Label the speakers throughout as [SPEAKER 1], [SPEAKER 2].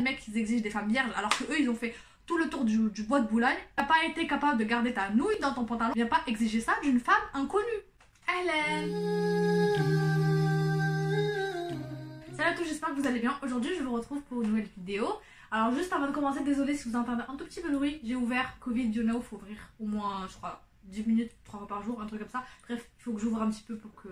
[SPEAKER 1] Les mecs ils exigent des femmes vierges alors que eux ils ont fait tout le tour du bois de Boulogne. T'as pas été capable de garder ta nouille dans ton pantalon. Viens pas exiger ça d'une femme inconnue. Salut à tous, j'espère que vous allez bien. Aujourd'hui je vous retrouve pour une nouvelle vidéo. Alors juste avant de commencer, désolé si vous entendez un tout petit peu de bruit. J'ai ouvert Covid, you know, faut ouvrir au moins je crois 10 minutes, 3 fois par jour, un truc comme ça. Bref, il faut que j'ouvre un petit peu pour que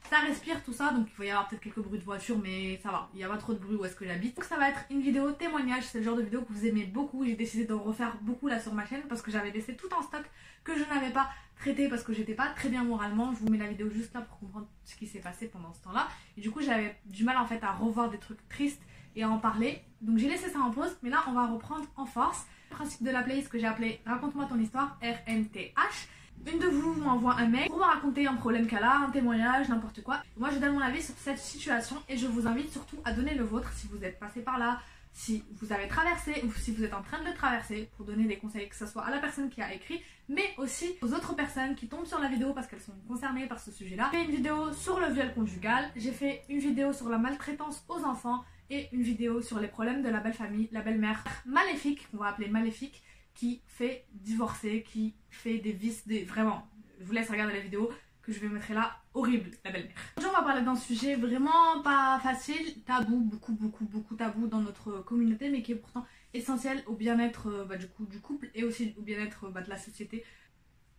[SPEAKER 1] ça respire tout ça. Donc il va y avoir peut-être quelques bruits de voiture, mais ça va, il n'y a pas trop de bruit où est-ce que j'habite. Donc ça va être une vidéo témoignage, c'est le genre de vidéo que vous aimez beaucoup. J'ai décidé d'en refaire beaucoup là sur ma chaîne parce que j'avais laissé tout en stock que je n'avais pas traité parce que j'étais pas très bien moralement. Je vous mets la vidéo juste là pour comprendre ce qui s'est passé pendant ce temps là. Et du coup j'avais du mal en fait à revoir des trucs tristes et à en parler. Donc j'ai laissé ça en pause, mais là on va reprendre en force. Le principe de la playlist que j'ai appelé Raconte-moi ton histoire, RMTH. Une de vous m'envoie un mail pour me raconter un problème qu'elle a, un témoignage, n'importe quoi. Moi je donne mon avis sur cette situation et je vous invite surtout à donner le vôtre si vous êtes passé par là, si vous avez traversé ou si vous êtes en train de le traverser, pour donner des conseils que ce soit à la personne qui a écrit mais aussi aux autres personnes qui tombent sur la vidéo parce qu'elles sont concernées par ce sujet là. J'ai fait une vidéo sur le viol conjugal, j'ai fait une vidéo sur la maltraitance aux enfants et une vidéo sur les problèmes de la belle famille, la belle-mère maléfique, qu'on va appeler maléfique, qui fait divorcer, qui fait des vices, vraiment, je vous laisse regarder la vidéo que je vais mettre là, horrible, la belle-mère. Aujourd'hui on va parler d'un sujet vraiment pas facile, tabou, beaucoup tabou dans notre communauté, mais qui est pourtant essentiel au bien-être du couple et aussi au bien-être de la société.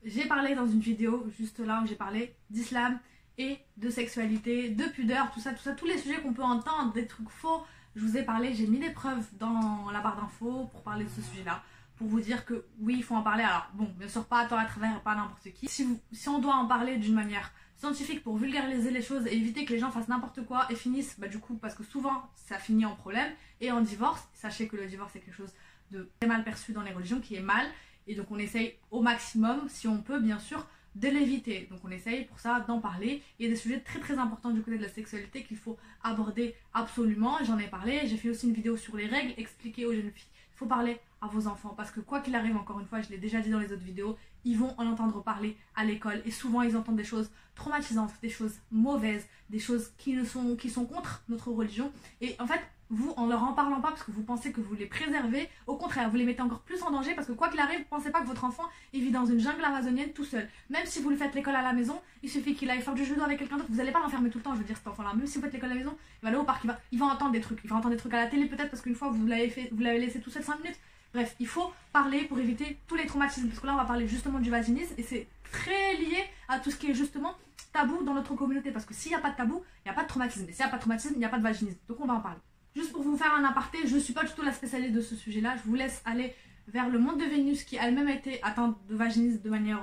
[SPEAKER 1] J'ai parlé dans une vidéo juste là où j'ai parlé d'islam et de sexualité, de pudeur, tout ça, tous les sujets qu'on peut entendre, des trucs faux. Je vous ai parlé, j'ai mis des preuves dans la barre d'infos pour parler de ce sujet-là, pour vous dire que oui, il faut en parler. Alors bon, bien sûr pas à tort à travers, pas n'importe qui. Si on doit en parler d'une manière scientifique pour vulgariser les choses et éviter que les gens fassent n'importe quoi et finissent, du coup, parce que souvent ça finit en problème et en divorce. Sachez que le divorce est quelque chose de très mal perçu dans les religions, qui est mal, et donc on essaye au maximum, si on peut bien sûr, de l'éviter. Donc on essaye pour ça d'en parler. Il y a des sujets très importants du côté de la sexualité qu'il faut aborder absolument. J'en ai parlé, j'ai fait aussi une vidéo sur les règles, expliquer aux jeunes filles. Il faut parler à vos enfants parce que quoi qu'il arrive, encore une fois, je l'ai déjà dit dans les autres vidéos, ils vont en entendre parler à l'école et souvent ils entendent des choses traumatisantes, des choses mauvaises, des choses qui sont contre notre religion. Et en fait, vous, en leur en parlant pas parce que vous pensez que vous les préservez, au contraire, vous les mettez encore plus en danger parce que quoi qu'il arrive, pensez pas que votre enfant il vit dans une jungle amazonienne tout seul. Même si vous lui faites l'école à la maison, il suffit qu'il aille faire du judo avec quelqu'un d'autre, vous allez pas l'enfermer tout le temps, je veux dire, cet enfant-là. Même si vous faites l'école à la maison, il va aller au parc, il va entendre des trucs, il va entendre des trucs à la télé peut-être parce qu'une fois vous l'avez laissé tout seul 5 minutes. Bref, il faut parler pour éviter tous les traumatismes, parce que là on va parler justement du vaginisme et c'est très lié à tout ce qui est justement tabou dans notre communauté, parce que s'il n'y a pas de tabou, il n'y a pas de traumatisme, et s'il n'y a pas de traumatisme, il n'y a pas de vaginisme, donc on va en parler. Juste pour vous faire un aparté, je ne suis pas du tout la spécialiste de ce sujet-là, je vous laisse aller vers le monde de Vénus qui elle-même a été atteinte de vaginisme de manière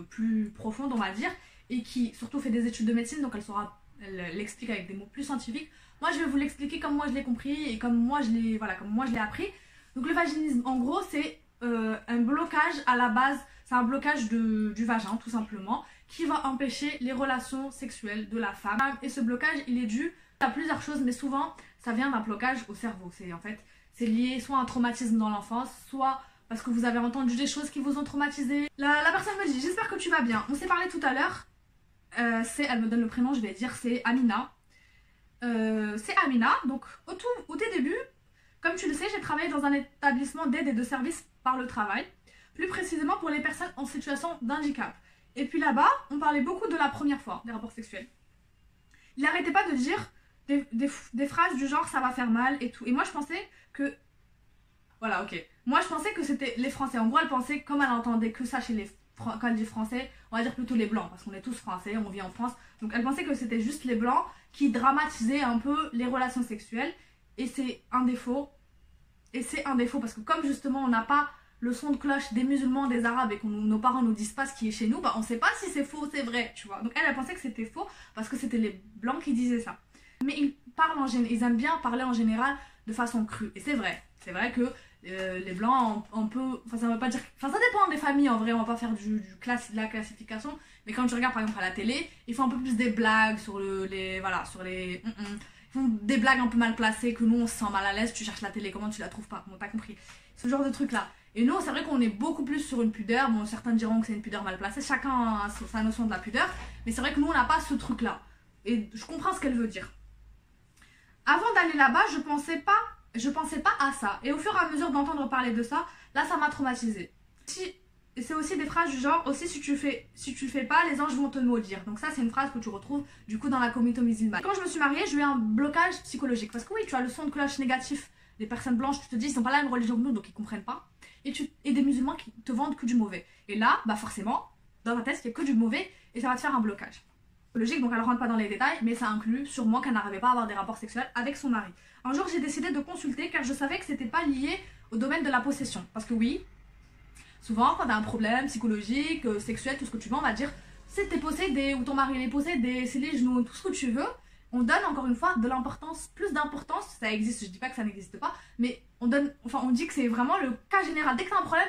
[SPEAKER 1] plus profonde, on va dire, et qui surtout fait des études de médecine, donc elle l'explique avec des mots plus scientifiques. Moi je vais vous l'expliquer comme moi je l'ai compris et comme moi je l'ai appris. Donc le vaginisme en gros c'est un blocage à la base, c'est un blocage du vagin tout simplement, qui va empêcher les relations sexuelles de la femme. Et ce blocage il est dû à plusieurs choses, mais souvent ça vient d'un blocage au cerveau. C'est lié soit à un traumatisme dans l'enfance, soit parce que vous avez entendu des choses qui vous ont traumatisé. La personne me dit j'espère que tu vas bien, on s'est parlé tout à l'heure, elle me donne le prénom, je vais dire c'est Amina. C'est Amina, donc au tout début, comme tu le sais, j'ai travaillé dans un établissement d'aide et de services par le travail, plus précisément pour les personnes en situation d'handicap. Et puis là-bas, on parlait beaucoup de la première fois, des rapports sexuels. Il n'arrêtait pas de dire des phrases du genre ça va faire mal et tout. Et moi je pensais que... Voilà, ok. Moi je pensais que c'était les Français. En gros, elle pensait, comme elle entendait que ça chez quand elle dit français, on va dire plutôt les blancs, parce qu'on est tous français, on vit en France. Donc elle pensait que c'était juste les blancs qui dramatisaient un peu les relations sexuelles. Et c'est un défaut. Et c'est un défaut parce que comme justement on n'a pas le son de cloche des musulmans, des arabes et que nos parents nous disent pas ce qui est chez nous, on sait pas si c'est faux ou c'est vrai, tu vois. Donc elle pensait que c'était faux parce que c'était les blancs qui disaient ça. Mais ils aiment bien parler en général de façon crue. Et c'est vrai que les blancs on peut, ça veut pas dire, ça dépend des familles en vrai, on va pas faire de la classification. Mais quand tu regardes par exemple à la télé, ils font un peu plus des blagues sur ils font des blagues un peu mal placées que nous on se sent mal à l'aise, tu cherches la télé, comment tu la trouves pas, bon t'as compris, ce genre de truc là. Et nous c'est vrai qu'on est beaucoup plus sur une pudeur, bon certains diront que c'est une pudeur mal placée, chacun a sa notion de la pudeur, mais c'est vrai que nous on n'a pas ce truc là. Et je comprends ce qu'elle veut dire. Avant d'aller là-bas, je pensais pas je pensais pas à ça. Et au fur et à mesure d'entendre parler de ça, là ça m'a traumatisée. C'est aussi des phrases du genre, aussi si tu le fais pas, les anges vont te maudire. Donc ça c'est une phrase que tu retrouves du coup dans la communauté musulmane. Quand je me suis mariée, j'ai eu un blocage psychologique. Parce que oui, tu as le son de cloche négatif des personnes blanches, tu te dis ils sont pas la même religion que nous, donc ils comprennent pas. Et des musulmans qui te vendent que du mauvais. Et là, bah forcément, dans ta tête, il y a que du mauvais et ça va te faire un blocage. Logique, donc elle rentre pas dans les détails, mais ça inclut sûrement qu'elle n'arrivait pas à avoir des rapports sexuels avec son mari. Un jour, j'ai décidé de consulter car je savais que c'était pas lié au domaine de la possession. Parce que oui, souvent, quand t'as un problème psychologique, sexuel, tout ce que tu veux, on va dire c'est t'es possédé ou ton mari est possédé, c'est les genoux, tout ce que tu veux. On donne encore une fois de l'importance, plus d'importance, ça existe, je dis pas que ça n'existe pas, mais on dit que c'est vraiment le cas général. Dès que t'as un problème,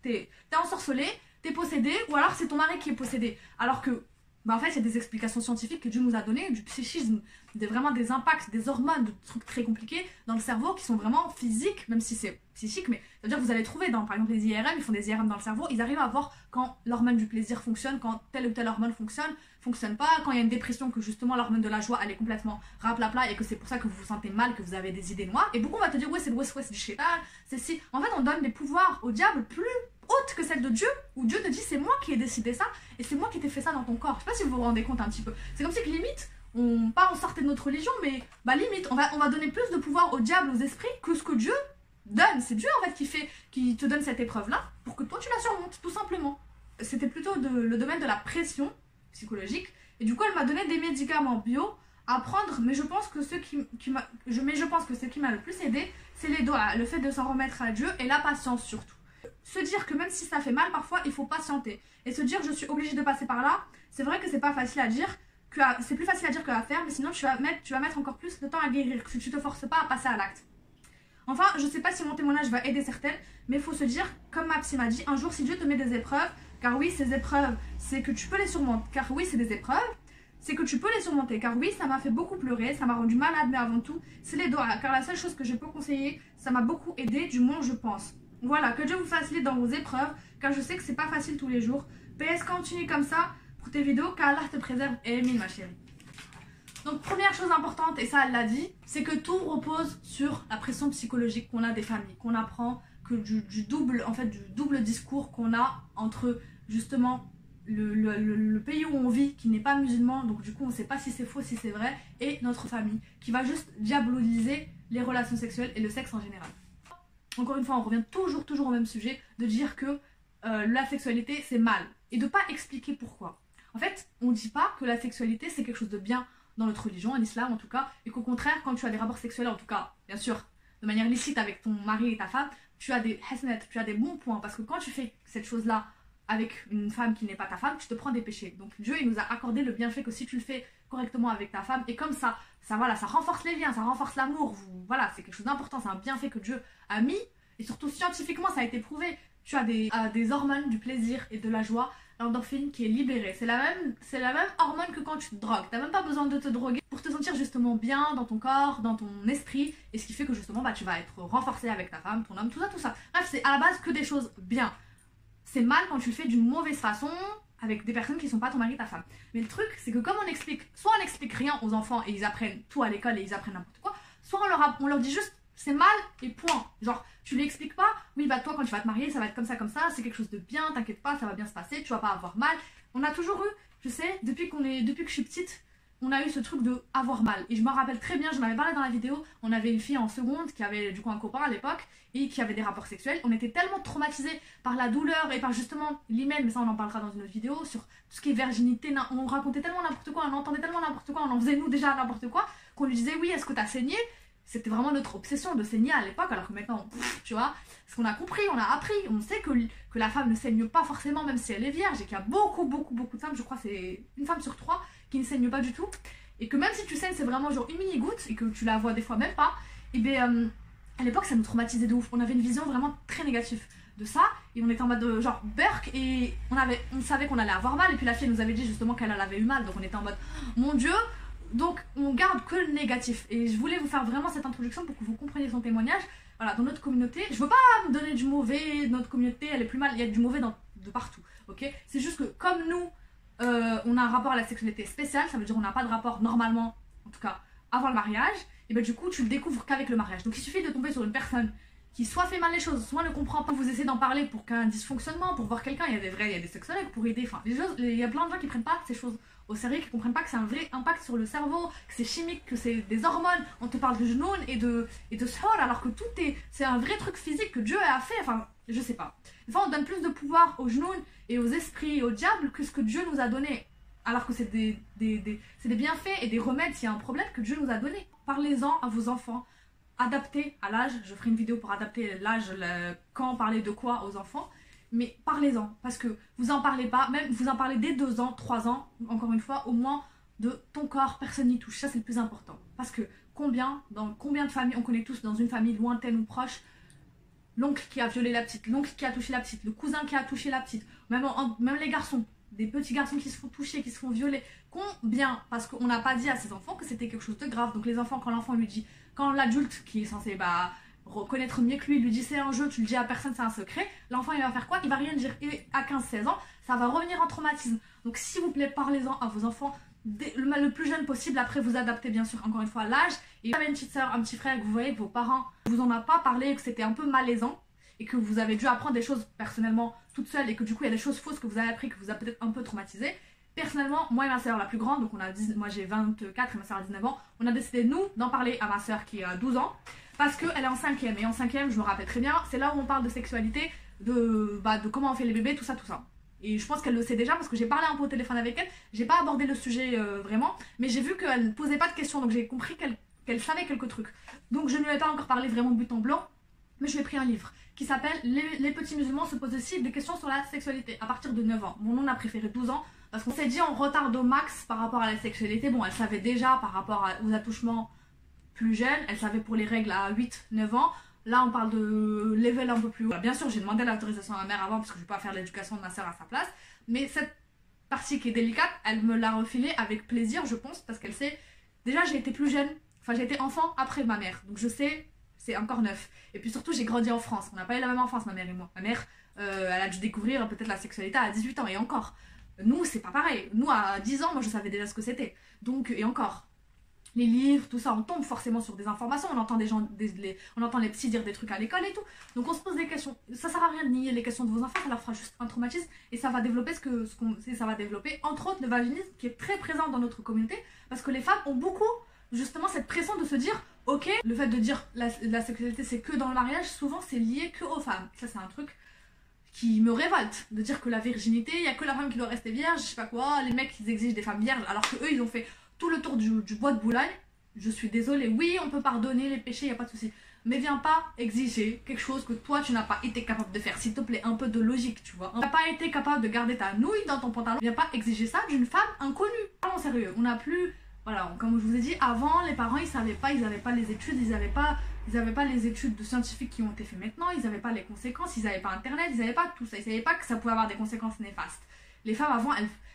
[SPEAKER 1] t'es ensorcelé, t'es possédé, ou alors c'est ton mari qui est possédé. Alors que, bah en fait, il y a des explications scientifiques que Dieu nous a données, du psychisme, vraiment des impacts, des hormones, de trucs très compliqués dans le cerveau qui sont vraiment physiques, même si c'est psychique, mais ça veut dire que vous allez trouver dans, par exemple, les IRM, ils font des IRM dans le cerveau, ils arrivent à voir quand l'hormone du plaisir fonctionne, quand telle ou telle hormone fonctionne pas, quand il y a une dépression, que justement l'hormone de la joie, elle est complètement raplapla et que c'est pour ça que vous vous sentez mal, que vous avez des idées noires, et beaucoup on va te dire, ouais, c'est le west du shaitan, c'est si. En fait, on donne des pouvoirs au diable plus hautes que celles de Dieu, où Dieu te dit, c'est moi qui ai décidé ça, et c'est moi qui t'ai fait ça dans ton corps. Je sais pas si vous vous rendez compte un petit peu. C'est comme si que limite, on sortait de notre religion, mais bah limite, on va donner plus de pouvoir au diable, aux esprits, que ce que Dieu donne. C'est Dieu en fait qui te donne cette épreuve là pour que toi tu la surmontes, tout simplement. C'était plutôt le domaine de la pression psychologique, et du coup elle m'a donné des médicaments bio à prendre, mais je pense que ce qui m'a le plus aidé, c'est les doigts, le fait de s'en remettre à Dieu et la patience surtout. Se dire que même si ça fait mal parfois, il faut patienter, et se dire je suis obligée de passer par là. C'est vrai que c'est pas facile à dire, c'est plus facile à dire que à faire, mais sinon tu vas mettre encore plus de temps à guérir si tu te forces pas à passer à l'acte. Enfin, je sais pas si mon témoignage va aider certaines, mais il faut se dire, comme ma psy m'a dit, un jour si Dieu te met des épreuves, car oui, ces épreuves, c'est que tu peux les surmonter, car oui, c'est des épreuves, c'est que tu peux les surmonter, car oui, ça m'a fait beaucoup pleurer, ça m'a rendu malade, mais avant tout, c'est les doigts, car la seule chose que je peux conseiller, ça m'a beaucoup aidé, du moins je pense. Voilà, que Dieu vous facilite dans vos épreuves, car je sais que c'est pas facile tous les jours. PS, continue comme ça pour tes vidéos, qu'Allah te préserve et aime ma chérie. Donc première chose importante, et ça elle l'a dit, c'est que tout repose sur la pression psychologique qu'on a des familles, qu'on apprend, que du double discours qu'on a entre justement le pays où on vit, qui n'est pas musulman, donc du coup on sait pas si c'est faux, si c'est vrai, et notre famille, qui va juste diaboliser les relations sexuelles et le sexe en général. Encore une fois, on revient toujours au même sujet, de dire que la sexualité c'est mal, et de pas expliquer pourquoi. En fait, on dit pas que la sexualité c'est quelque chose de bien dans notre religion, en islam en tout cas, et qu'au contraire, quand tu as des rapports sexuels, en tout cas, bien sûr, de manière licite avec ton mari et ta femme, tu as des hasnat, tu as des bons points, parce que quand tu fais cette chose-là avec une femme qui n'est pas ta femme, tu te prends des péchés. Donc Dieu, il nous a accordé le bienfait que si tu le fais correctement avec ta femme, et comme ça voilà, ça renforce les liens, ça renforce l'amour, voilà, c'est quelque chose d'important, c'est un bienfait que Dieu a mis, et surtout scientifiquement, ça a été prouvé. Tu as des hormones du plaisir et de la joie, l'endorphine qui est libérée. C'est la même hormone que quand tu te drogues. T'as même pas besoin de te droguer pour te sentir justement bien dans ton corps, dans ton esprit, et ce qui fait que justement bah, tu vas être renforcé avec ta femme, ton homme, tout ça. Bref, c'est à la base que des choses bien. C'est mal quand tu le fais d'une mauvaise façon, avec des personnes qui sont pas ton mari, ta femme. Mais le truc, c'est que comme on explique, soit on n'explique rien aux enfants et ils apprennent tout à l'école et ils apprennent n'importe quoi, soit on leur dit juste c'est mal et point. Genre, tu lui expliques pas, oui bah toi quand tu vas te marier ça va être comme ça, c'est quelque chose de bien, t'inquiète pas, ça va bien se passer, tu vas pas avoir mal. On a toujours eu, je sais, depuis que je suis petite, on a eu ce truc de avoir mal. Et je me rappelle très bien, j'en avais parlé dans la vidéo, on avait une fille en seconde qui avait du coup un copain à l'époque et qui avait des rapports sexuels. On était tellement traumatisés par la douleur et par justement l'hymen, mais ça on en parlera dans une autre vidéo, sur tout ce qui est virginité, on racontait tellement n'importe quoi, on entendait tellement n'importe quoi, on en faisait nous déjà n'importe quoi, qu'on lui disait oui, est-ce que t'as saigné? C'était vraiment notre obsession de saigner à l'époque, alors que maintenant, tu vois, ce qu'on a compris, on a appris, on sait que la femme ne saigne pas forcément même si elle est vierge, et qu'il y a beaucoup de femmes, je crois c'est une femme sur 3 qui ne saigne pas du tout, et que même si tu saignes c'est vraiment genre une mini-goutte, et que tu la vois des fois même pas, et bien à l'époque ça nous traumatisait de ouf, on avait une vision vraiment très négative de ça, et on était en mode de, genre burk, et on savait qu'on allait avoir mal, et puis la fille nous avait dit justement qu'elle avait eu mal, donc on était en mode, mon Dieu. Donc on garde que le négatif, et je voulais vous faire vraiment cette introduction pour que vous compreniez son témoignage. Voilà, dans notre communauté, je veux pas me donner du mauvais, notre communauté elle est plus mal, il y a du mauvais de partout, ok. C'est juste que comme nous, on a un rapport à la sexualité spécial, ça veut dire on n'a pas de rapport normalement, en tout cas avant le mariage, et du coup tu le découvres qu'avec le mariage. Donc il suffit de tomber sur une personne qui soit fait mal les choses, soit ne comprend pas, vous essayez d'en parler pour qu'un dysfonctionnement, pour voir quelqu'un, il y a des sexologues pour aider, enfin il y a plein de gens qui prennent pas ces choses au sérieux, qui comprennent pas que c'est un vrai impact sur le cerveau, que c'est chimique, que c'est des hormones. On te parle de genoun et de suhoor, alors que c'est un vrai truc physique que Dieu a fait, enfin je sais pas. Des fois on donne plus de pouvoir aux genoun et aux esprits et au diable que ce que Dieu nous a donné, alors que c'est des bienfaits et des remèdes s'il y a un problème que Dieu nous a donné. Parlez-en à vos enfants, adaptez à l'âge, je ferai une vidéo pour adapter l'âge, quand parler de quoi aux enfants, mais parlez-en, parce que vous en parlez pas, même vous en parlez dès 2 ans, 3 ans, encore une fois, au moins de ton corps, personne n'y touche, ça c'est le plus important. Parce que dans combien de familles, on connaît tous dans une famille lointaine ou proche, l'oncle qui a violé la petite, l'oncle qui a touché la petite, le cousin qui a touché la petite, même les garçons, des petits garçons qui se font toucher, qui se font violer, combien? Parce qu'on n'a pas dit à ses enfants que c'était quelque chose de grave. Donc les enfants, quand l'adulte qui est censé reconnaître mieux que lui dit c'est un jeu, tu le dis à personne, c'est un secret, l'enfant il va faire quoi? Il va rien dire. Et à 15-16 ans, ça va revenir en traumatisme. Donc s'il vous plaît, parlez-en à vos enfants le plus jeune possible. Après vous adaptez bien sûr encore une fois à l'âge. Et vous avez une petite soeur, un petit frère, que vous voyez que vos parents vous en a pas parlé, que c'était un peu malaisant et que vous avez dû apprendre des choses personnellement toute seule, et que du coup il y a des choses fausses que vous avez appris, que vous a peut-être un peu traumatisé. Personnellement, moi et ma soeur la plus grande, donc moi j'ai 24 et ma soeur a 19 ans, on a décidé nous d'en parler à ma soeur qui a 12 ans, parce qu'elle est en 5e, et en 5e, je me rappelle très bien, c'est là où on parle de sexualité, de comment on fait les bébés, tout ça. Et je pense qu'elle le sait déjà parce que j'ai parlé un peu au téléphone avec elle, j'ai pas abordé le sujet vraiment, mais j'ai vu qu'elle ne posait pas de questions, donc j'ai compris qu'elle savait quelques trucs. Donc je ne lui ai pas encore parlé vraiment de but en blanc, mais je lui ai pris un livre qui s'appelle Les petits musulmans se posent aussi des questions sur la sexualité à partir de 9 ans. Bon, on a préféré 12 ans parce qu'on s'est dit on retarde au max par rapport à la sexualité. Bon, elle savait déjà par rapport aux attouchements plus jeunes, elle savait pour les règles à 8-9 ans. Là, on parle de level un peu plus haut. Bien sûr, j'ai demandé l'autorisation à ma mère avant parce que je ne vais pas faire l'éducation de ma soeur à sa place. Mais cette partie qui est délicate, elle me l'a refilée avec plaisir, je pense, parce qu'elle sait. Déjà, j'ai été plus jeune, enfin, j'ai été enfant après ma mère. Donc, je sais, c'est encore neuf. Et puis surtout, j'ai grandi en France. On n'a pas eu la même enfance, ma mère et moi. Ma mère, elle a dû découvrir peut-être la sexualité à 18 ans et encore. Nous, c'est pas pareil. Nous, à 10 ans, moi, je savais déjà ce que c'était. Donc, et encore. Les livres, tout ça, on tombe forcément sur des informations, on entend on entend les psys dire des trucs à l'école et tout. Donc on se pose des questions. Ça sert à rien de nier les questions de vos enfants, ça leur fera juste un traumatisme et ça va développer ça va développer, entre autres, le vaginisme qui est très présent dans notre communauté parce que les femmes ont beaucoup justement cette pression de se dire ok, le fait de dire la sexualité c'est que dans le mariage, souvent c'est lié que aux femmes. Ça c'est un truc qui me révolte, de dire que la virginité, il n'y a que la femme qui doit rester vierge, je sais pas quoi, les mecs ils exigent des femmes vierges alors que eux ils ont fait tout le tour du bois de Boulogne. Je suis désolée, oui on peut pardonner les péchés, il n'y a pas de souci, mais viens pas exiger quelque chose que toi tu n'as pas été capable de faire, s'il te plaît, un peu de logique, tu vois. Tu n'as pas été capable de garder ta nouille dans ton pantalon, viens pas exiger ça d'une femme inconnue. Parlons sérieux, on n'a plus, voilà, comme je vous ai dit, avant les parents ils savaient pas, ils n'avaient pas les études, ils n'avaient pas les études de scientifiques qui ont été faites maintenant, ils n'avaient pas les conséquences, ils n'avaient pas internet, ils n'avaient pas tout ça, ils savaient pas que ça pouvait avoir des conséquences néfastes. Les femmes avant,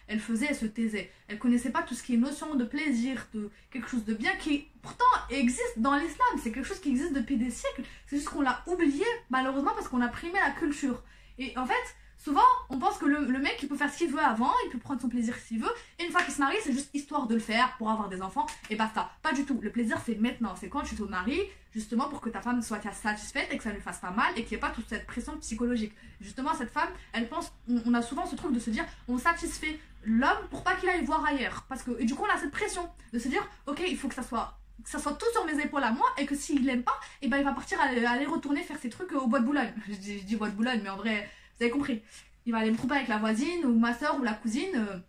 [SPEAKER 1] elles faisaient, elles se taisaient. Elles connaissaient pas tout ce qui est notion de plaisir, de quelque chose de bien qui pourtant existe dans l'islam. C'est quelque chose qui existe depuis des siècles. C'est juste qu'on l'a oublié malheureusement parce qu'on a primé la culture. Et en fait, souvent, on pense que le mec il peut faire ce qu'il veut avant, il peut prendre son plaisir s'il veut. Et une fois qu'il se marie, c'est juste histoire de le faire pour avoir des enfants et basta. Pas du tout. Le plaisir c'est maintenant. C'est quand tu te maries, justement pour que ta femme soit satisfaite et que ça ne lui fasse pas mal et qu'il n'y ait pas toute cette pression psychologique. Justement, cette femme, elle pense, on a souvent ce truc de se dire, on satisfait l'homme pour pas qu'il aille voir ailleurs. Parce que, et du coup, on a cette pression de se dire, ok, il faut que ça soit tout sur mes épaules à moi et que s'il l'aime pas, et ben il va partir aller retourner faire ses trucs au bois de Boulogne. Je dis bois de Boulogne, mais en vrai, vous avez compris. Il va aller me tromper avec la voisine ou ma soeur ou la cousine,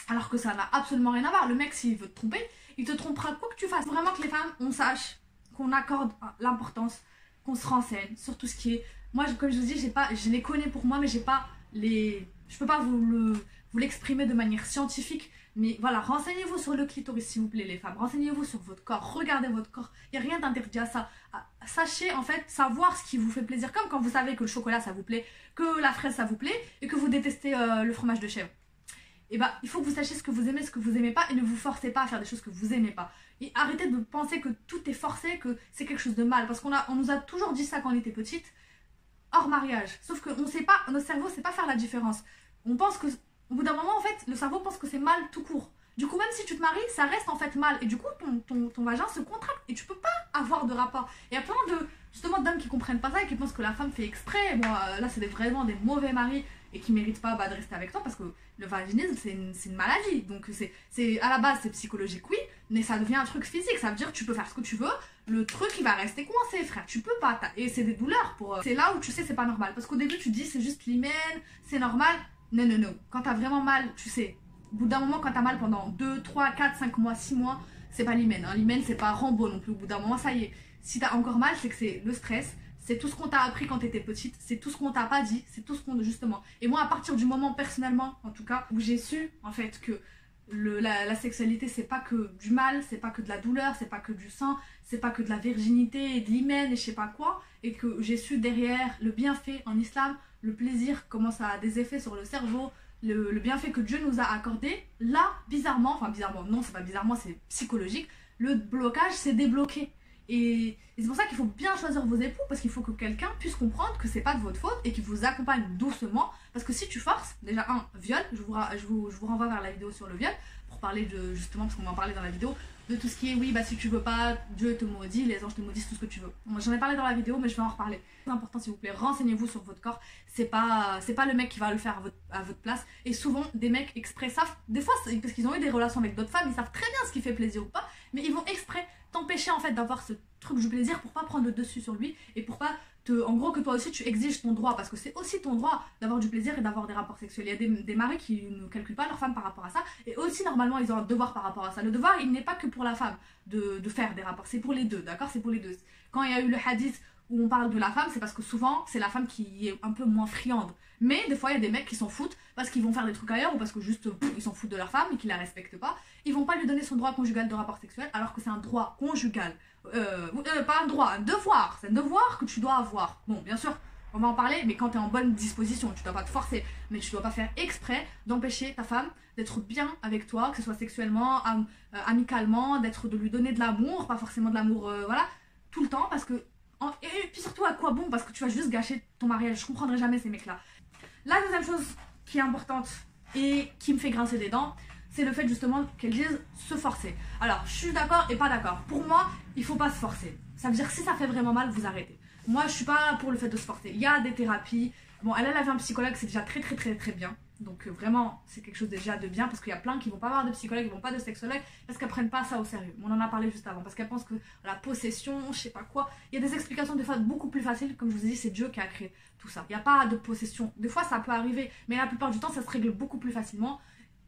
[SPEAKER 1] alors que ça n'a absolument rien à voir. Le mec, s'il veut te tromper, il te trompera quoi que tu fasses. Vraiment que les femmes, on sache, qu'on accorde l'importance, qu'on se renseigne sur tout ce qui est. Moi, comme je vous dis, je les connais pour moi, mais j'ai pas les. Je peux pas vous l'exprimer de manière scientifique, mais voilà, renseignez-vous sur le clitoris, s'il vous plaît, les femmes. Renseignez-vous sur votre corps, regardez votre corps. Il n'y a rien d'interdit à ça. Sachez, en fait, savoir ce qui vous fait plaisir. Comme quand vous savez que le chocolat, ça vous plaît, que la fraise, ça vous plaît, et que vous détestez le fromage de chèvre. Et bah, il faut que vous sachiez ce que vous aimez, ce que vous aimez pas, et ne vous forcez pas à faire des choses que vous aimez pas. Et arrêtez de penser que tout est forcé, que c'est quelque chose de mal. Parce on nous a toujours dit ça quand on était petite, hors mariage. Sauf qu'on sait pas, notre cerveau sait pas faire la différence. On pense que, au bout d'un moment, en fait, le cerveau pense que c'est mal tout court. Du coup, même si tu te maries, ça reste en fait mal. Et du coup, ton vagin se contracte et tu peux pas avoir de rapport. Et il y a plein de, justement, d'hommes qui comprennent pas ça et qui pensent que la femme fait exprès. Moi, là, c'est vraiment des mauvais maris et qui méritent pas de rester avec toi parce que le vaginisme, c'est une maladie. Donc, à la base, c'est psychologique, oui, mais ça devient un truc physique. Ça veut dire que tu peux faire ce que tu veux. Le truc, il va rester coincé, frère. Tu peux pas. Et c'est des douleurs. C'est là où tu sais, c'est pas normal. Parce qu'au début, tu te dis, c'est juste l'hymen, c'est normal. Non, non, non. Quand t'as vraiment mal, tu sais. Au bout d'un moment, quand t'as mal pendant 2, 3, 4, 5 mois, 6 mois, c'est pas l'hymen. Hein. L'hymen, c'est pas Rambo non plus. Au bout d'un moment, ça y est. Si t'as encore mal, c'est que c'est le stress. C'est tout ce qu'on t'a appris quand t'étais petite. C'est tout ce qu'on t'a pas dit. C'est tout ce qu'on... Justement. Et moi, à partir du moment, personnellement, en tout cas, où j'ai su, en fait, que la sexualité, c'est pas que du mal, c'est pas que de la douleur, c'est pas que du sang, c'est pas que de la virginité et de l'hymen et je sais pas quoi. Et que j'ai su derrière le bienfait en islam, le plaisir, comment ça a des effets sur le cerveau, le bienfait que Dieu nous a accordé, là, bizarrement, enfin bizarrement, non, c'est pas bizarrement, c'est psychologique, le blocage s'est débloqué. Et c'est pour ça qu'il faut bien choisir vos époux, parce qu'il faut que quelqu'un puisse comprendre que c'est pas de votre faute et qu'il vous accompagne doucement. Parce que si tu forces, déjà, viol, je vous renvoie vers la vidéo sur le viol, pour parler de, justement, parce qu'on en parlait dans la vidéo, de tout ce qui est, oui, bah si tu veux pas, Dieu te maudit, les anges te maudissent, tout ce que tu veux. J'en ai parlé dans la vidéo, mais je vais en reparler. C'est important, s'il vous plaît, renseignez-vous sur votre corps. C'est pas le mec qui va le faire à votre place. Et souvent, des mecs exprès savent, des fois, parce qu'ils ont eu des relations avec d'autres femmes, ils savent très bien ce qui fait plaisir ou pas, mais ils vont exprès t'empêcher en fait d'avoir ce truc du plaisir pour pas prendre le dessus sur lui et pour pas en gros que toi aussi tu exiges ton droit, parce que c'est aussi ton droit d'avoir du plaisir et d'avoir des rapports sexuels. Il y a des maris qui ne calculent pas leur femme par rapport à ça, et aussi normalement ils ont un devoir par rapport à ça. Le devoir, il n'est pas que pour la femme de faire des rapports, c'est pour les deux, d'accord, c'est pour les deux. Quand il y a eu le hadith où on parle de la femme, c'est parce que souvent c'est la femme qui est un peu moins friande, mais des fois il y a des mecs qui s'en foutent parce qu'ils vont faire des trucs ailleurs ou parce que juste ils s'en foutent de leur femme et qu'ils la respectent pas. Ils vont pas lui donner son droit conjugal de rapport sexuel alors que c'est un droit conjugal. Pas un droit, un devoir. C'est un devoir que tu dois avoir. Bon, bien sûr, on va en parler, mais quand tu es en bonne disposition, tu dois pas te forcer, mais tu dois pas faire exprès d'empêcher ta femme d'être bien avec toi, que ce soit sexuellement, amicalement, de lui donner de l'amour, pas forcément de l'amour, voilà, tout le temps, parce que... Et puis surtout, à quoi bon? Parce que tu vas juste gâcher ton mariage. Je comprendrai jamais ces mecs-là. La deuxième chose qui est importante et qui me fait grincer des dents, c'est le fait justement qu'elles disent se forcer. Alors, je suis d'accord et pas d'accord. Pour moi, il faut pas se forcer. Ça veut dire que si ça fait vraiment mal, vous arrêtez. Moi, je suis pas pour le fait de se forcer. Il y a des thérapies. Bon, elle a vu un psychologue, c'est déjà très très très très bien. Donc vraiment, c'est quelque chose déjà de bien, parce qu'il y a plein qui vont pas avoir de psychologue, ils vont pas de sexologue, parce qu'elles prennent pas ça au sérieux. On en a parlé juste avant, parce qu'elles pensent que la possession, je sais pas quoi, il y a des explications des fois beaucoup plus faciles. Comme je vous ai dit, c'est Dieu qui a créé tout ça. Il n'y a pas de possession. Des fois, ça peut arriver, mais la plupart du temps, ça se règle beaucoup plus facilement.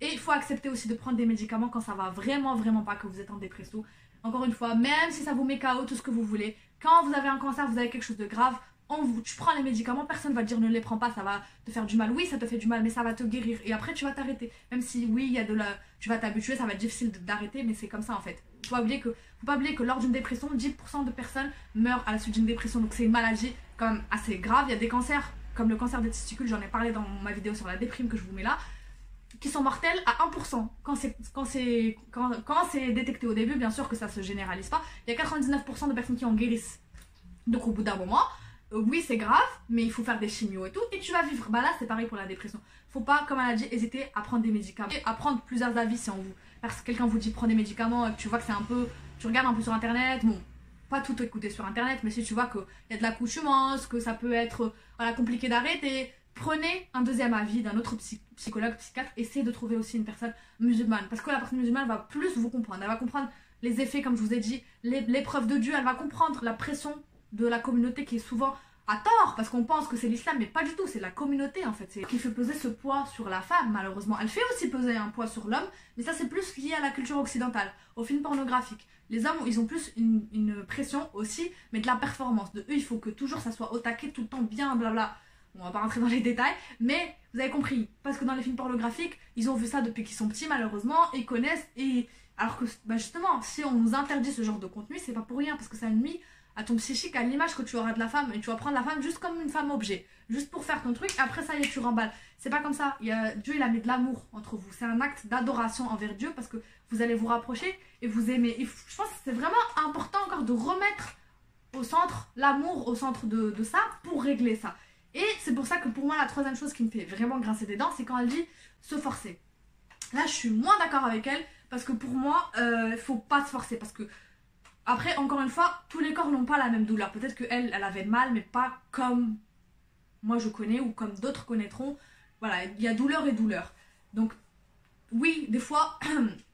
[SPEAKER 1] Et il faut accepter aussi de prendre des médicaments quand ça va vraiment vraiment pas, que vous êtes en dépression. Encore une fois, même si ça vous met KO, tout ce que vous voulez, quand vous avez un cancer, vous avez quelque chose de grave, tu prends les médicaments, personne va te dire ne les prends pas, ça va te faire du mal. Oui, ça te fait du mal, mais ça va te guérir. Et après, tu vas t'arrêter. Même si, oui, il y a tu vas t'habituer, ça va être difficile d'arrêter, mais c'est comme ça en fait. Faut pas oublier que lors d'une dépression, 10% de personnes meurent à la suite d'une dépression. Donc c'est une maladie quand même assez grave. Il y a des cancers, comme le cancer des testicules, j'en ai parlé dans ma vidéo sur la déprime que je vous mets là, qui sont mortels à 1%. Quand c'est détecté au début, bien sûr que ça se généralise pas. Il y a 99% de personnes qui en guérissent. Donc au bout d'un moment, oui c'est grave, mais il faut faire des chimios et tout, et tu vas vivre. Bah là c'est pareil pour la dépression. Faut pas, comme elle a dit, hésiter à prendre des médicaments. Et à prendre plusieurs avis si parce que quelqu'un vous dit prends des médicaments et que tu vois que c'est un peu... Tu regardes un peu sur internet, bon, pas tout écouter sur internet, mais si tu vois qu'il y a de l'accoutumance, que ça peut être voilà, compliqué d'arrêter, prenez un deuxième avis d'un autre psychologue, psychiatre. Essayez de trouver aussi une personne musulmane, parce que la personne musulmane va plus vous comprendre. Elle va comprendre les effets, comme je vous ai dit, l'épreuve de Dieu. Elle va comprendre la pression de la communauté qui est souvent à tort, parce qu'on pense que c'est l'islam, mais pas du tout. C'est la communauté en fait, c'est qui fait peser ce poids sur la femme, malheureusement. Elle fait aussi peser un poids sur l'homme, mais ça c'est plus lié à la culture occidentale, aux films pornographiques. Les hommes, ils ont plus une pression aussi, mais de la performance. De eux, il faut que toujours ça soit au taquet, tout le temps bien, blabla. On va pas rentrer dans les détails, mais vous avez compris. Parce que dans les films pornographiques, ils ont vu ça depuis qu'ils sont petits, malheureusement, et connaissent. Et alors que, bah justement, si on nous interdit ce genre de contenu, c'est pas pour rien, parce que ça nuit à ton psychique, à l'image que tu auras de la femme, et tu vas prendre la femme juste comme une femme objet, juste pour faire ton truc, et après ça y est, tu remballes. C'est pas comme ça. Dieu, il a mis de l'amour entre vous. C'est un acte d'adoration envers Dieu, parce que vous allez vous rapprocher et vous aimer. Et je pense que c'est vraiment important encore de remettre au centre l'amour, au centre de ça, pour régler ça. Et c'est pour ça que pour moi, la troisième chose qui me fait vraiment grincer des dents, c'est quand elle dit se forcer. Là, je suis moins d'accord avec elle, parce que pour moi, faut pas se forcer, parce que après, encore une fois, tous les corps n'ont pas la même douleur. Peut-être qu'elle, elle avait mal, mais pas comme moi je connais ou comme d'autres connaîtront. Voilà, il y a douleur et douleur. Donc, oui, des fois,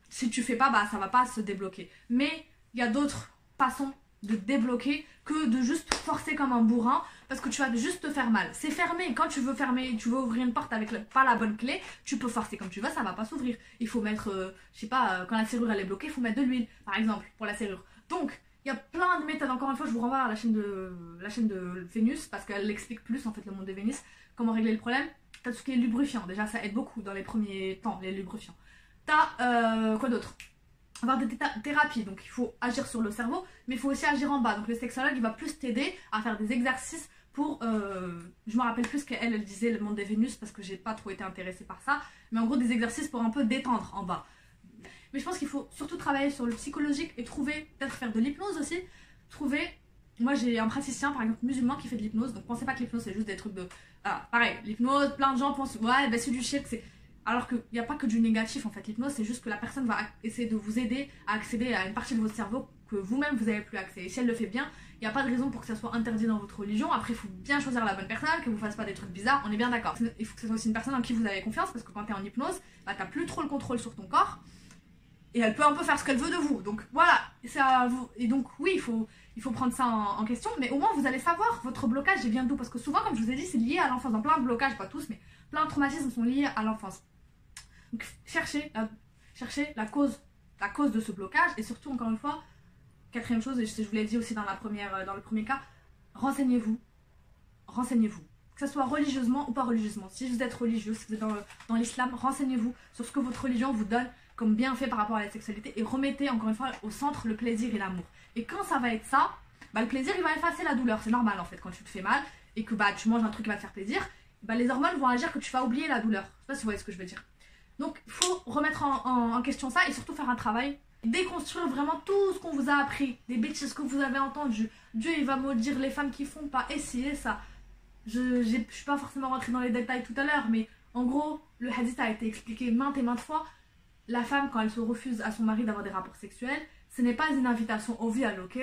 [SPEAKER 1] si tu fais pas, bah ça va pas se débloquer. Mais il y a d'autres façons de débloquer que de juste forcer comme un bourrin, parce que tu vas juste te faire mal. C'est fermé. Quand tu veux fermer, tu veux ouvrir une porte avec pas la bonne clé, tu peux forcer comme tu veux, ça va pas s'ouvrir. Il faut mettre, je sais pas, quand la serrure elle est bloquée, il faut mettre de l'huile, par exemple, pour la serrure. Donc, il y a plein de méthodes. Encore une fois, je vous renvoie à la chaîne de Vénus, parce qu'elle explique plus en fait le monde de Vénus, comment régler le problème. T'as tout ce qui est lubrifiant, déjà ça aide beaucoup dans les premiers temps, les lubrifiants. T'as quoi d'autre? Avoir des thérapies, donc il faut agir sur le cerveau, mais il faut aussi agir en bas. Donc le sexologue il va plus t'aider à faire des exercices pour, je me rappelle plus ce qu'elle disait, le monde des Vénus, parce que j'ai pas trop été intéressée par ça, mais en gros des exercices pour un peu détendre en bas. Mais je pense qu'il faut surtout travailler sur le psychologique et trouver, peut-être faire de l'hypnose aussi, moi j'ai un praticien par exemple musulman qui fait de l'hypnose, donc pensez pas que l'hypnose c'est juste des trucs de, pareil, l'hypnose, plein de gens pensent, ouais bah c'est du shit, alors qu'il n'y a pas que du négatif en fait. L'hypnose c'est juste que la personne va essayer de vous aider à accéder à une partie de votre cerveau que vous-même vous n'avez plus accès. Et si elle le fait bien, il n'y a pas de raison pour que ça soit interdit dans votre religion. Après il faut bien choisir la bonne personne, que vous ne fassiez pas des trucs bizarres, on est bien d'accord. Il faut que ce soit aussi une personne en qui vous avez confiance, parce que quand tu es en hypnose, bah, tu n'as plus trop le contrôle sur ton corps. Et elle peut un peu faire ce qu'elle veut de vous. Donc voilà, c'est à vous. Et donc oui, il faut prendre ça en question, mais au moins vous allez savoir votre blocage il vient d'où. Parce que souvent, comme je vous ai dit, c'est lié à l'enfance. Dans plein de blocages, pas tous, mais plein de traumatismes sont liés à l'enfance. Donc cherchez la cause de ce blocage. Et surtout, encore une fois, quatrième chose, et je vous l'ai dit aussi dans le premier cas, renseignez-vous. Renseignez-vous. Que ce soit religieusement ou pas religieusement. Si vous êtes religieux, si vous êtes dans l'islam, renseignez-vous sur ce que votre religion vous donne comme bienfait par rapport à la sexualité, et remettez encore une fois au centre le plaisir et l'amour. Et quand ça va être ça, bah, le plaisir il va effacer la douleur. C'est normal en fait, quand tu te fais mal et que bah, tu manges un truc qui va te faire plaisir, bah, les hormones vont agir que tu vas oublier la douleur. Je sais pas si vous voyez ce que je veux dire. Donc il faut remettre en question ça et surtout faire un travail, déconstruire vraiment tout ce qu'on vous a appris, des bêtises que vous avez entendues. Dieu il va maudire les femmes qui font pas essayer ça. Je suis pas forcément rentrée dans les détails tout à l'heure, mais en gros le hadith a été expliqué maintes et maintes fois. La femme, quand elle se refuse à son mari d'avoir des rapports sexuels, ce n'est pas une invitation au viol, ok?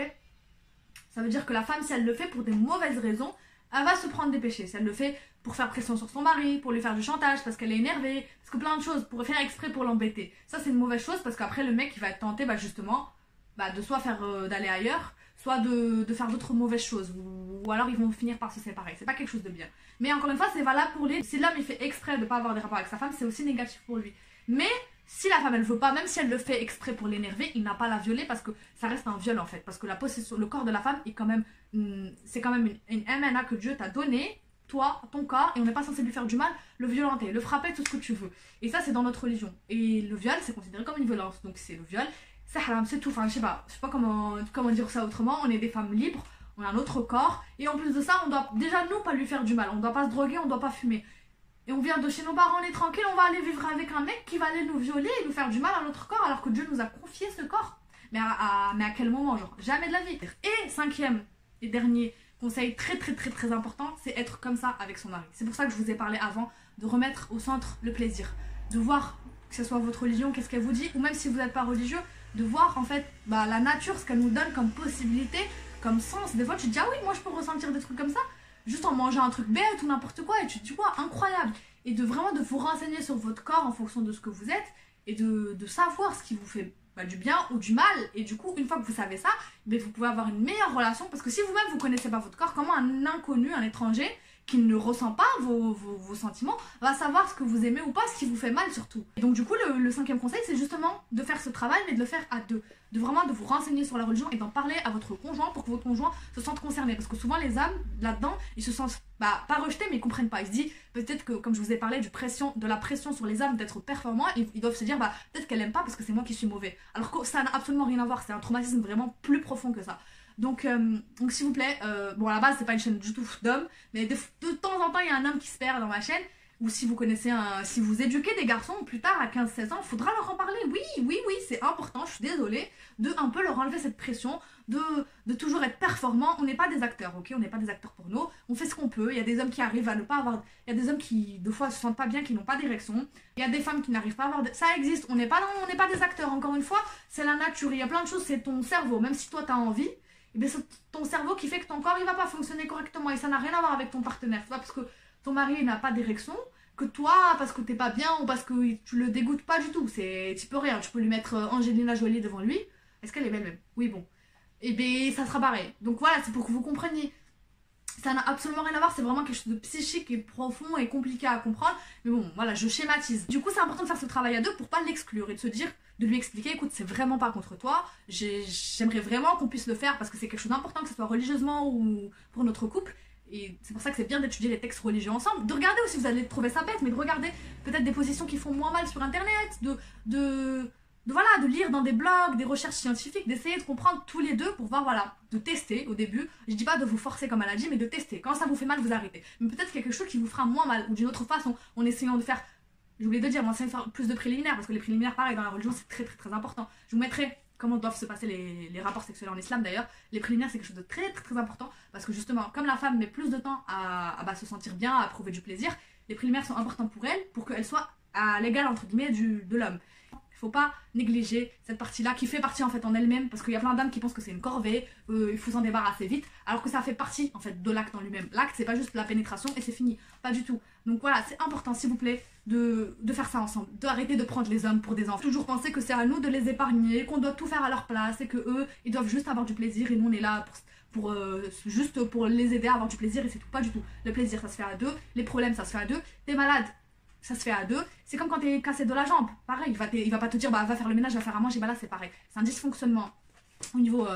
[SPEAKER 1] Ça veut dire que la femme, si elle le fait pour des mauvaises raisons, elle va se prendre des péchés. Si elle le fait pour faire pression sur son mari, pour lui faire du chantage, parce qu'elle est énervée, parce que plein de choses, pour faire exprès pour l'embêter. Ça, c'est une mauvaise chose, parce qu'après, le mec, il va être tenté, bah, justement, bah, de soit faire d'aller ailleurs, soit de faire d'autres mauvaises choses, ou alors ils vont finir par se séparer. C'est pas quelque chose de bien. Mais encore une fois, c'est valable pour les... Si l'homme, il fait exprès de ne pas avoir des rapports avec sa femme, c'est aussi négatif pour lui. Mais... si la femme elle veut pas, même si elle le fait exprès pour l'énerver, il n'a pas à la violer parce que ça reste un viol en fait. Parce que la possession, le corps de la femme est quand même, c'est quand même une MNA que Dieu t'a donné, toi, ton corps, et on n'est pas censé lui faire du mal, le violenter, le frapper, tout ce que tu veux. Et ça c'est dans notre religion. Et le viol c'est considéré comme une violence, donc c'est le viol, c'est haram, c'est tout. Enfin je sais pas comment dire ça autrement. On est des femmes libres, on a notre corps, et en plus de ça on doit déjà nous pas lui faire du mal, on doit pas se droguer, on doit pas fumer. Et on vient de chez nos parents, on est tranquille, on va aller vivre avec un mec qui va aller nous violer et nous faire du mal à notre corps alors que Dieu nous a confié ce corps. Mais à quel moment, genre? Jamais de la vie. Et cinquième et dernier conseil très important, c'est être comme ça avec son mari. C'est pour ça que je vous ai parlé avant, de remettre au centre le plaisir. De voir, que ce soit votre religion, qu'est-ce qu'elle vous dit, ou même si vous n'êtes pas religieux, de voir en fait bah, la nature, ce qu'elle nous donne comme possibilité, comme sens. Des fois tu te dis, ah oui, moi je peux ressentir des trucs comme ça. Juste en mangeant un truc bête ou n'importe quoi, et tu te dis, ouais, incroyable. Et de vraiment de vous renseigner sur votre corps en fonction de ce que vous êtes, et de savoir ce qui vous fait bah, du bien ou du mal. Et du coup, une fois que vous savez ça, bah, vous pouvez avoir une meilleure relation. Parce que si vous-même vous connaissez pas votre corps, comment un inconnu, un étranger, qui ne ressent pas vos sentiments, va savoir ce que vous aimez ou pas, ce qui vous fait mal surtout. Et donc du coup, le cinquième conseil, c'est justement de faire ce travail, mais de le faire à deux. De vraiment de vous renseigner sur la religion et d'en parler à votre conjoint pour que votre conjoint se sente concerné. Parce que souvent les hommes, là-dedans, ils se sentent pas rejetés, mais ils comprennent pas. Ils se disent, peut-être que, comme je vous ai parlé de la pression sur les hommes d'être performants, ils doivent se dire, bah peut-être qu'elle aime pas parce que c'est moi qui suis mauvais. Alors que ça n'a absolument rien à voir, c'est un traumatisme vraiment plus profond que ça. Donc s'il vous plaît, bon à la base c'est pas une chaîne du tout d'hommes, mais de temps en temps il y a un homme qui se perd dans ma chaîne, ou si vous connaissez si vous éduquez des garçons plus tard à 15-16 ans, il faudra leur en parler, oui, c'est important, je suis désolée, de un peu leur enlever cette pression, de toujours être performant. On n'est pas des acteurs, ok, on n'est pas des acteurs porno, on on fait ce qu'on peut. Il y a des hommes qui arrivent à ne pas avoir... Il y a des hommes qui, des fois, se sentent pas bien, qui n'ont pas d'érection. Il y a des femmes qui n'arrivent pas à avoir... Ça existe, on n'est pas des acteurs, encore une fois, c'est la nature. Il y a plein de choses, c'est ton cerveau. Même si toi, tu as envie, eh bien, c'est ton cerveau qui fait que ton corps, il va pas fonctionner correctement. Et ça n'a rien à voir avec ton partenaire. C'est pas parce que ton mari n'a pas d'érection que toi, parce que t'es pas bien ou parce que tu le dégoûtes pas du tout. Tu peux rien. Tu peux lui mettre Angelina Jolie devant lui. Est-ce qu'elle est belle même? Oui, bon. Et bien, ça sera pareil. Donc voilà, c'est pour que vous compreniez. Ça n'a absolument rien à voir, c'est vraiment quelque chose de psychique et profond et compliqué à comprendre. Mais bon, voilà, je schématise. Du coup, c'est important de faire ce travail à deux pour pas l'exclure et de se dire, de lui expliquer, écoute, c'est vraiment pas contre toi. J'aimerais vraiment qu'on puisse le faire parce que c'est quelque chose d'important, que ce soit religieusement ou pour notre couple. Et c'est pour ça que c'est bien d'étudier les textes religieux ensemble. De regarder aussi, vous allez trouver ça bête, mais de regarder peut-être des positions qui font moins mal sur internet, voilà, de lire dans des blogs, des recherches scientifiques, d'essayer de comprendre tous les deux pour voir, voilà, de tester au début. Je dis pas de vous forcer comme elle a dit, mais de tester. Quand ça vous fait mal, vous arrêtez. Mais peut-être quelque chose qui vous fera moins mal, ou d'une autre façon, en essayant de faire, j'ai oublié de dire, on essaie de faire plus de préliminaires, parce que les préliminaires, pareil, dans la religion, c'est très très très important. Je vous mettrai comment doivent se passer les rapports sexuels en islam d'ailleurs. Les préliminaires, c'est quelque chose de très très très important, parce que justement, comme la femme met plus de temps à se sentir bien, à prouver du plaisir, les préliminaires sont importants pour elle, pour qu'elle soit à l'égal, entre guillemets, de l'homme. Il faut pas négliger cette partie-là qui fait partie en fait en elle-même, parce qu'il y a plein d'âmes qui pensent que c'est une corvée, il faut s'en débarrasser vite, alors que ça fait partie en fait de l'acte en lui-même. L'acte, c'est pas juste la pénétration et c'est fini, pas du tout. Donc voilà, c'est important s'il vous plaît de faire ça ensemble, d'arrêter de prendre les hommes pour des enfants. Toujours penser que c'est à nous de les épargner, qu'on doit tout faire à leur place et que eux, ils doivent juste avoir du plaisir et nous on est là juste pour les aider à avoir du plaisir et c'est tout, pas du tout. Le plaisir ça se fait à deux, les problèmes ça se fait à deux, t'es malade, ça se fait à deux. C'est comme quand t'es cassé de la jambe. Pareil, il va pas te dire bah va faire le ménage, va faire à manger. Bah là c'est pareil. C'est un dysfonctionnement au niveau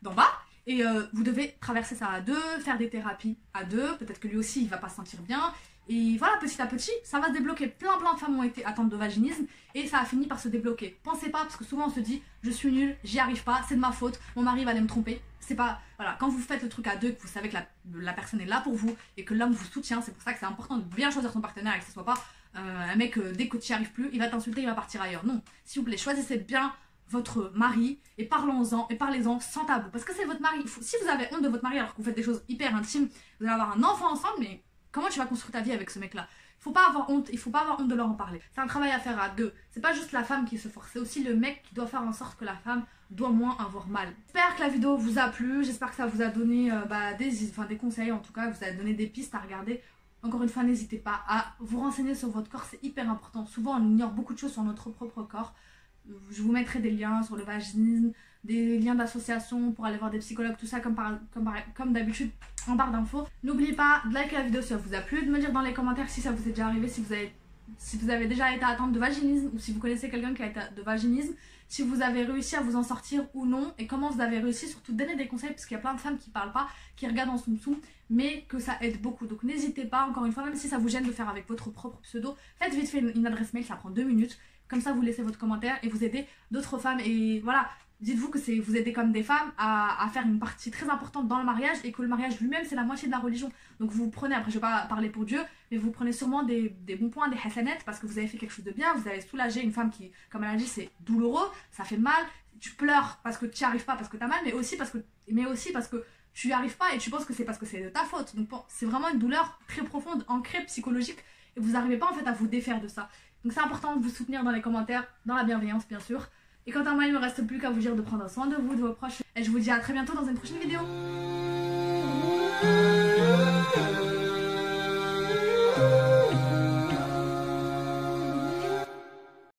[SPEAKER 1] d'en bas. Et vous devez traverser ça à deux, faire des thérapies à deux. Peut-être que lui aussi il va pas se sentir bien. Et voilà, petit à petit, ça va se débloquer. Plein de femmes ont été atteintes de vaginisme et ça a fini par se débloquer. Pensez pas, parce que souvent on se dit je suis nulle, j'y arrive pas, c'est de ma faute, mon mari va aller me tromper. C'est pas. Voilà, quand vous faites le truc à deux, que vous savez que la personne est là pour vous et que l'homme vous soutient, c'est pour ça que c'est important de bien choisir son partenaire et que ce soit pas un mec, dès que tu n'y arrives plus, il va t'insulter, il va partir ailleurs. Non, s'il vous plaît, choisissez bien votre mari et parlons-en et parlez-en sans tabou. Parce que c'est votre mari. Si vous avez honte de votre mari alors que vous faites des choses hyper intimes, vous allez avoir un enfant ensemble, mais comment tu vas construire ta vie avec ce mec-là? Il faut pas avoir honte de leur en parler. C'est un travail à faire à deux. C'est pas juste la femme qui se force, c'est aussi le mec qui doit faire en sorte que la femme doit moins avoir mal. J'espère que la vidéo vous a plu, j'espère que ça vous a donné des conseils, en tout cas, vous a donné des pistes à regarder. Encore une fois, n'hésitez pas à vous renseigner sur votre corps, c'est hyper important. Souvent, on ignore beaucoup de choses sur notre propre corps. Je vous mettrai des liens sur le vaginisme, des liens d'association pour aller voir des psychologues, tout ça comme d'habitude en barre d'infos. N'oubliez pas de liker la vidéo si ça vous a plu, de me dire dans les commentaires si ça vous est déjà arrivé, si vous avez déjà été atteinte de vaginisme ou si vous connaissez quelqu'un qui a été de vaginisme, si vous avez réussi à vous en sortir ou non et comment vous avez réussi, surtout donner des conseils parce qu'il y a plein de femmes qui parlent pas, qui regardent en dessous, mais que ça aide beaucoup. Donc n'hésitez pas, encore une fois, même si ça vous gêne de faire avec votre propre pseudo, faites vite fait une adresse mail, ça prend 2 minutes, comme ça vous laissez votre commentaire et vous aidez d'autres femmes et voilà. Dites-vous que vous aidez comme des femmes à faire une partie très importante dans le mariage et que le mariage lui-même c'est la moitié de la religion. Donc vous prenez, après je vais pas parler pour Dieu, mais vous prenez sûrement des bons points, des hasanets parce que vous avez fait quelque chose de bien, vous avez soulagé une femme qui, comme elle a dit, c'est douloureux, ça fait mal, tu pleures parce que tu n'y arrives pas, parce que tu as mal, mais aussi parce que tu n'y arrives pas et tu penses que c'est parce que c'est de ta faute. Donc bon, c'est vraiment une douleur très profonde, ancrée, psychologique et vous n'arrivez pas en fait à vous défaire de ça. Donc c'est important de vous soutenir dans les commentaires, dans la bienveillance bien sûr. Et quant à moi, il ne me reste plus qu'à vous dire de prendre soin de vous, de vos proches. Et je vous dis à très bientôt dans une prochaine vidéo.